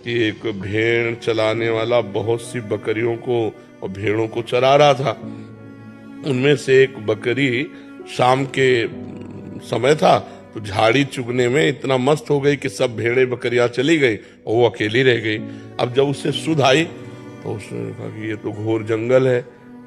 कि एक भेड़ चलाने वाला बहुत सी बकरियों को और भेड़ों को चरा रहा था। उनमें से एक बकरी शाम के समय था तो झाड़ी चुगने में इतना मस्त हो गई कि सब भेड़े बकरियां चली गई और वो अकेली रह गई। अब जब उसे सुध आई तो उसने कहा कि ये तो घोर जंगल है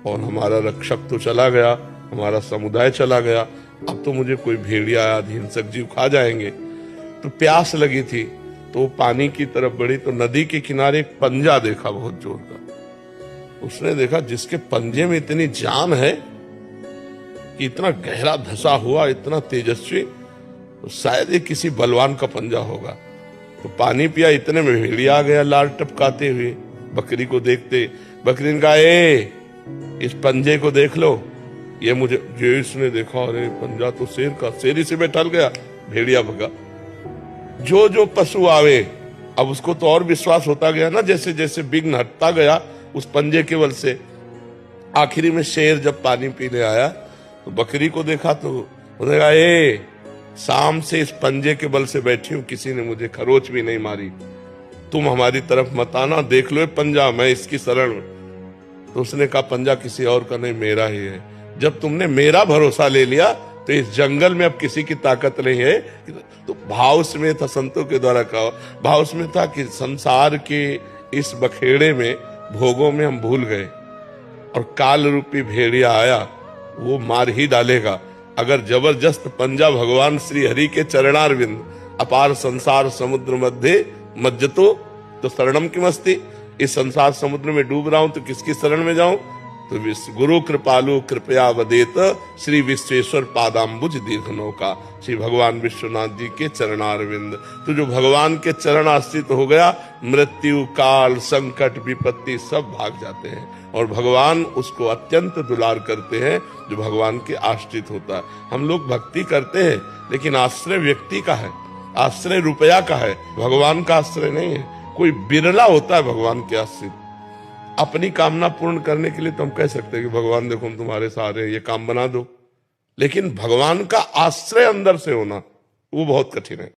और हमारा रक्षक तो चला गया, हमारा समुदाय चला गया, अब तो मुझे कोई भेड़िया आदि हिंसक जीव खा जाएंगे। तो प्यास लगी थी तो पानी की तरफ बढ़ी तो नदी के किनारे एक पंजा देखा बहुत जोर का। उसने देखा जिसके पंजे में इतनी जान है कि इतना गहरा धसा हुआ, इतना तेजस्वी, तो शायद ये किसी बलवान का पंजा होगा। तो पानी पिया, इतने में भेड़िया आ गया लार टपकाते हुए बकरी को देखते। बकरी ने कहा ए इस पंजे को देख लो। ये मुझे जो इसने देखा, अरे पंजा तो शेर का, शेर इसी में टल गया, भेड़िया भगा। जो जो पशु आवे अब उसको तो और विश्वास होता गया ना, जैसे जैसे विघ्न हटता गया उस पंजे के बल से। आखिरी में शेर जब पानी पीने आया तो बकरी को देखा तो उसने कहा ए शाम से इस पंजे के बल से बैठी हूं, किसी ने मुझे खरोच भी नहीं मारी, तुम हमारी तरफ मत आना, देख लो पंजा, मैं इसकी शरण। तो उसने कहा पंजा किसी और का नहीं, मेरा ही है। जब तुमने मेरा भरोसा ले लिया तो इस जंगल में अब किसी की ताकत नहीं है। तो भाव में था, संतों के द्वारा कहा, भाव में था कि संसार के इस बखेड़े में भोगों में हम भूल गए और काल रूपी भेड़िया आया, वो मार ही डालेगा। अगर जबरदस्त पंजा भगवान श्री हरि के चरणारविंद, अपार संसार समुद्र मध्य मज्जतो तो शरणम की मस्ती, इस संसार समुद्र में डूब रहा हूं तो किसकी शरण में जाऊं? तो गुरु कृपालु कृपया वदेत श्री विश्वेश्वर पादाम्बुज दीर्घ नौका, श्री भगवान विश्वनाथ जी के चरणारविंद। तो जो भगवान के चरण आश्रित हो गया, मृत्यु काल संकट विपत्ति सब भाग जाते हैं और भगवान उसको अत्यंत दुलार करते हैं जो भगवान के आश्रित होता है। हम लोग भक्ति करते हैं लेकिन आश्रय व्यक्ति का है, आश्रय रुपया का है, भगवान का आश्रय नहीं है। कोई बिरला होता है भगवान के आश्रित। अपनी कामना पूर्ण करने के लिए तो हम कह सकते हैं कि भगवान देखो हम तुम्हारे सहारे हैं, ये काम बना दो, लेकिन भगवान का आश्रय अंदर से होना वो बहुत कठिन है।